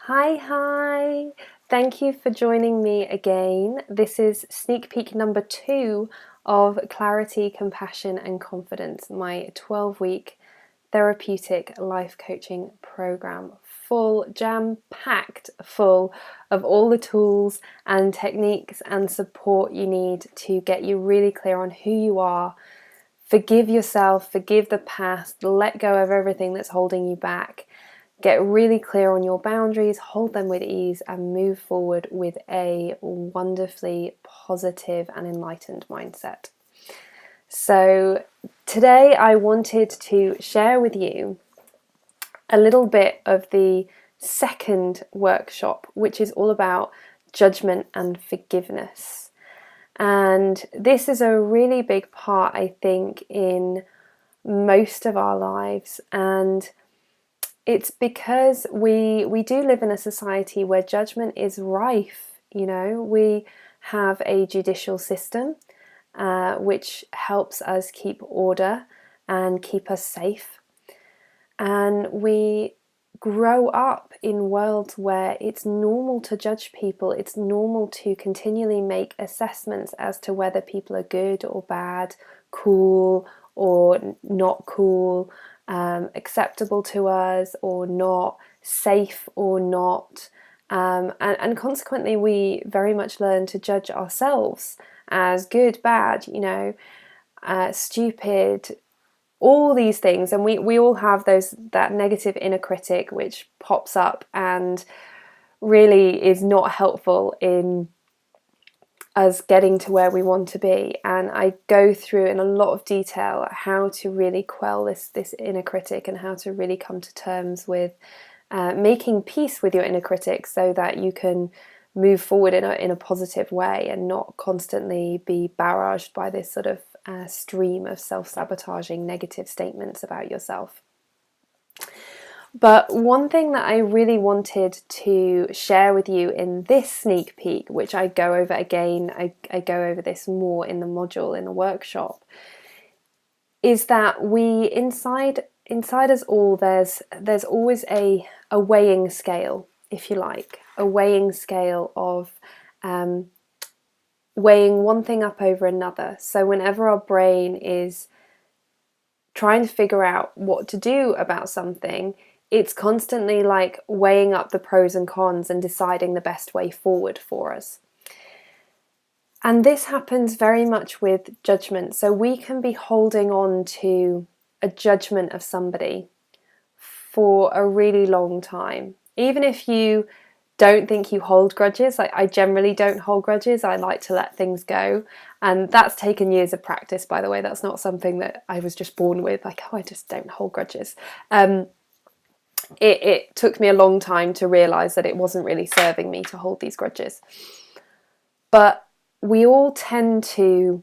Hi. Thank you for joining me again. This is sneak peek number 2 of Clarity, Compassion and Confidence, my 12-week therapeutic life coaching program, full, jam-packed full of all the tools and techniques and support you need to get you really clear on who you are. Forgive yourself, forgive the past, let go of everything that's holding you back. Get really clear on your boundaries, hold them with ease, and move forward with a wonderfully positive and enlightened mindset. So today I wanted to share with you a little bit of the second workshop, which is all about judgment and forgiveness. And this is a really big part, I think, in most of our lives. And it's because we do live in a society where judgment is rife. We have a judicial system which helps us keep order and keep us safe. And we grow up in worlds where it's normal to judge people. It's normal to continually make assessments as to whether people are good or bad, cool or not cool, acceptable to us or not, safe or not. And consequently, we very much learn to judge ourselves as good, bad, stupid, all these things. And we all have that negative inner critic which pops up and really is not helpful in us getting to where we want to be. And I go through in a lot of detail how to really quell this inner critic and how to really come to terms with making peace with your inner critic so that you can move forward in a positive way and not constantly be barraged by this sort of stream of self-sabotaging negative statements about yourself. But one thing that I really wanted to share with you in this sneak peek, which I go over again, I go over this more in the module, in the workshop, is that we inside us all, there's always a weighing scale, if you like, a weighing scale of weighing one thing up over another. So whenever our brain is trying to figure out what to do about something, it's constantly like weighing up the pros and cons and deciding the best way forward for us. And this happens very much with judgment. So we can be holding on to a judgment of somebody for a really long time. Even if you don't think you hold grudges, I generally don't hold grudges. I like to let things go. And that's taken years of practice, by the way. That's not something that I was just born with, like, oh, I just don't hold grudges. It took me a long time to realise that it wasn't really serving me to hold these grudges. But we all tend to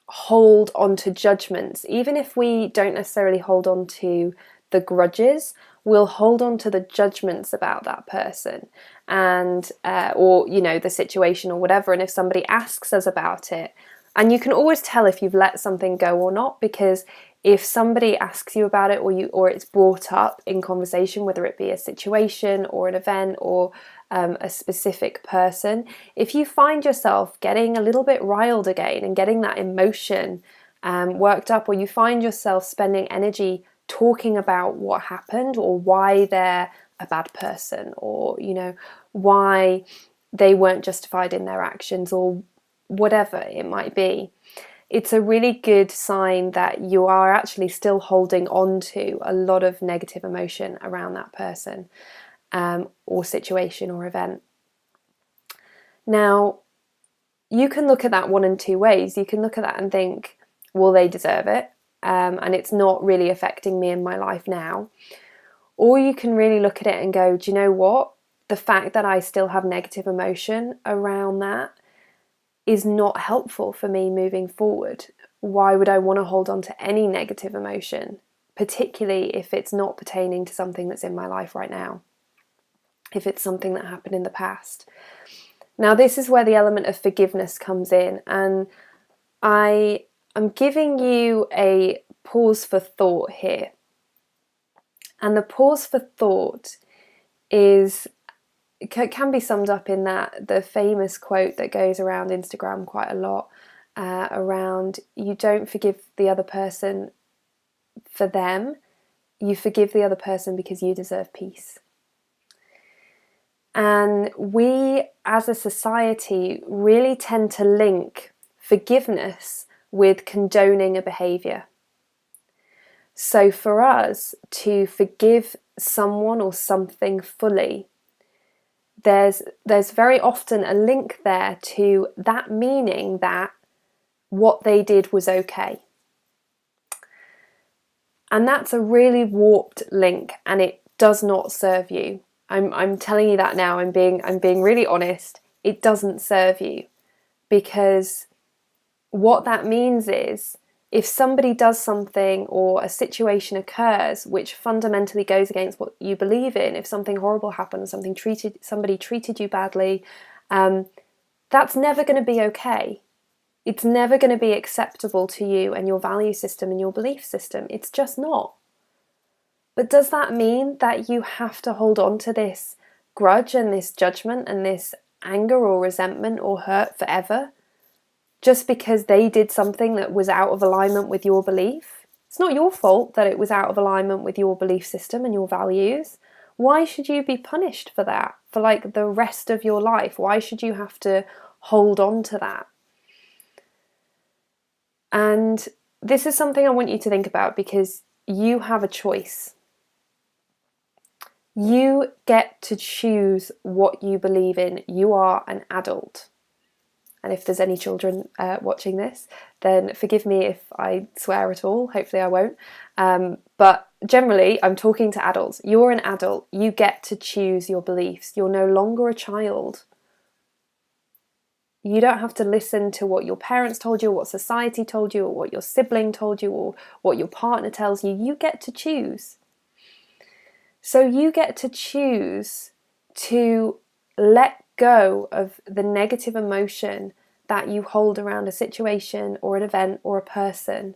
hold on to judgments. Even if we don't necessarily hold on to the grudges, we'll hold on to the judgments about that person and or the situation or whatever. And if somebody asks us about it, and you can always tell if you've let something go or not, because if somebody asks you about it or it's brought up in conversation, whether it be a situation or an event or a specific person, if you find yourself getting a little bit riled again and getting that emotion worked up, or you find yourself spending energy talking about what happened or why they're a bad person, or why they weren't justified in their actions, or whatever it might be, it's a really good sign that you are actually still holding on to a lot of negative emotion around that person or situation or event. Now, you can look at that one in two ways. You can look at that and think, well, they deserve it, and it's not really affecting me in my life now. Or you can really look at it and go, do you know what? The fact that I still have negative emotion around that is not helpful for me moving forward. Why would I want to hold on to any negative emotion, particularly if it's not pertaining to something that's in my life right now, if it's something that happened in the past? Now, this is where the element of forgiveness comes in, and I am giving you a pause for thought here. And the pause for thought is can be summed up in the famous quote that goes around Instagram quite a lot, around you don't forgive the other person for them, you forgive the other person because you deserve peace. And we as a society really tend to link forgiveness with condoning a behaviour. So for us to forgive someone or something fully, there's very often a link there to that meaning that what they did was okay. And that's a really warped link, and it does not serve you. I'm telling you that now. I'm being really honest. It doesn't serve you, because what that means is if somebody does something or a situation occurs which fundamentally goes against what you believe in, if something horrible happened, somebody treated you badly, that's never going to be okay. It's never going to be acceptable to you and your value system and your belief system. It's just not. But does that mean that you have to hold on to this grudge and this judgment and this anger or resentment or hurt forever, just because they did something that was out of alignment with your belief? It's not your fault that it was out of alignment with your belief system and your values. Why should you be punished for that for like the rest of your life? Why should you have to hold on to that? And this is something I want you to think about, because you have a choice. You get to choose what you believe in. You are an adult. And if there's any children watching this, then forgive me if I swear at all. Hopefully I won't. But generally, I'm talking to adults. You're an adult. You get to choose your beliefs. You're no longer a child. You don't have to listen to what your parents told you, or what society told you, or what your sibling told you, or what your partner tells you. You get to choose. So you get to choose to let go of the negative emotion that you hold around a situation or an event or a person,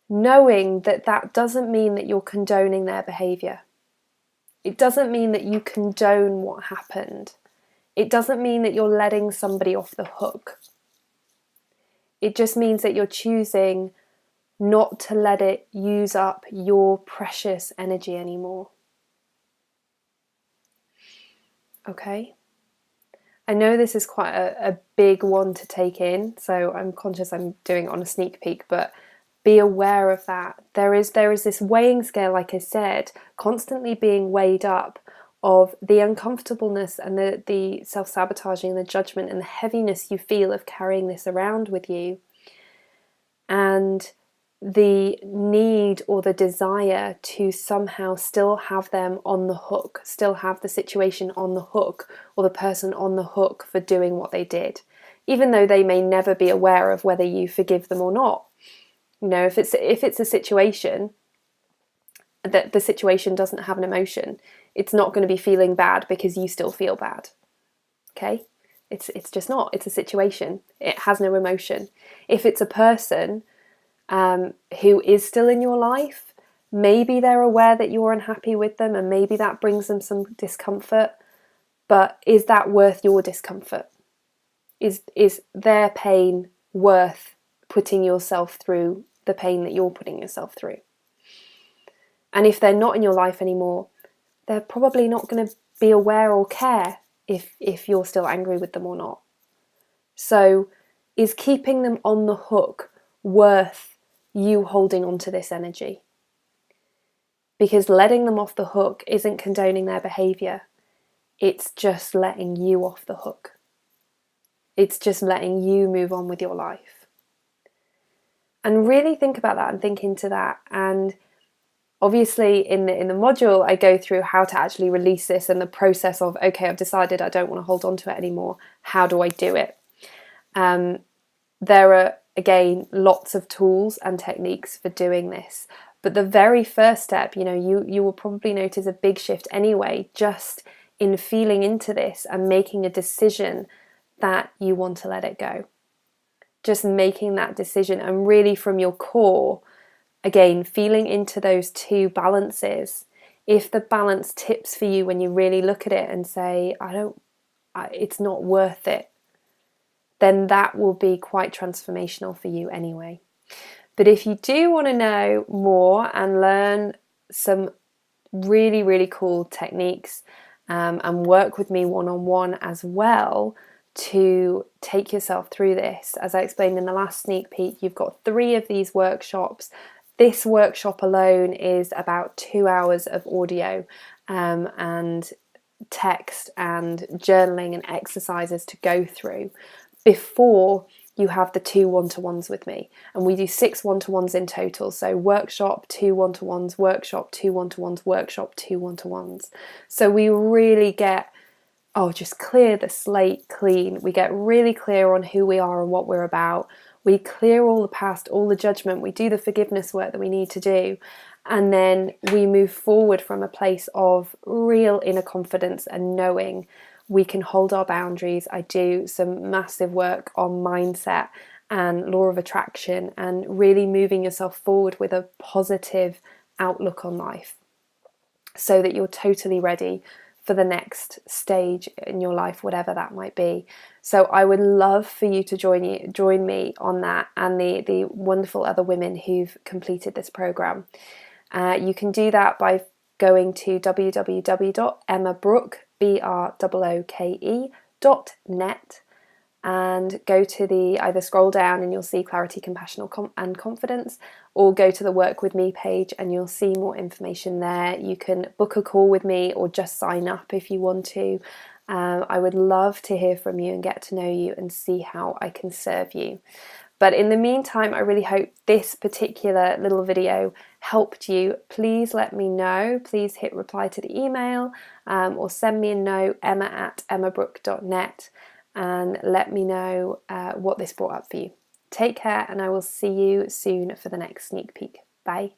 knowing that that doesn't mean that you're condoning their behaviour. It doesn't mean that you condone what happened. It doesn't mean that you're letting somebody off the hook. It just means that you're choosing not to let it use up your precious energy anymore. Okay? I know this is quite a big one to take in, so I'm conscious I'm doing it on a sneak peek, but be aware of that. There is this weighing scale, like I said, constantly being weighed up of the uncomfortableness and the self-sabotaging, the judgment and the heaviness you feel of carrying this around with you, and the need or the desire to somehow still have them on the hook, still have the situation on the hook or the person on the hook for doing what they did, even though they may never be aware of whether you forgive them or not. You know, if it's a situation that the situation doesn't have an emotion, it's not going to be feeling bad because you still feel bad. Okay? It's just not. It's a situation. It has no emotion. If it's a person who is still in your life, maybe they're aware that you're unhappy with them and maybe that brings them some discomfort, but is that worth your discomfort? Is their pain worth putting yourself through the pain that you're putting yourself through? And if they're not in your life anymore, they're probably not going to be aware or care if you're still angry with them or not. So is keeping them on the hook worth you holding on to this energy? Because letting them off the hook isn't condoning their behaviour. It's just letting you off the hook. It's just letting you move on with your life. And really think about that and think into that. And obviously in the module I go through how to actually release this and the process of, okay, I've decided I don't want to hold on to it anymore. How do I do it? There are, again, lots of tools and techniques for doing this. But the very first step, you will probably notice a big shift anyway, just in feeling into this and making a decision that you want to let it go. Just making that decision, and really from your core, again, feeling into those two balances if the balance tips for you when you really look at it and say, it's not worth it, then that will be quite transformational for you anyway. But if you do want to know more and learn some really, really cool techniques and work with me one-on-one as well to take yourself through this, as I explained in the last sneak peek, you've got 3 of these workshops. This workshop alone is about 2 hours of audio and text and journaling and exercises to go through before you have the 2 one-to-ones with me. And we do 6 one-to-ones in total. So workshop, 2 one-to-ones, workshop, 2 one-to-ones, workshop, 2 one-to-ones. So we really get, just clear the slate clean. We get really clear on who we are and what we're about. We clear all the past, all the judgment. We do the forgiveness work that we need to do. And then we move forward from a place of real inner confidence and knowing we can hold our boundaries. I do some massive work on mindset and law of attraction and really moving yourself forward with a positive outlook on life so that you're totally ready for the next stage in your life, whatever that might be. So I would love for you to join me on that and the wonderful other women who've completed this program. You can do that by going to www.emmabrook.net and go to either scroll down and you'll see Clarity, Compassion and Confidence, or go to the Work With Me page and you'll see more information there. You can book a call with me or just sign up if you want to. I would love to hear from you and get to know you and see how I can serve you. But in the meantime, I really hope this particular little video helped you. Please let me know. Please hit reply to the email or send me a note, emma@emmabrook.net, and let me know what this brought up for you. Take care, and I will see you soon for the next sneak peek. Bye.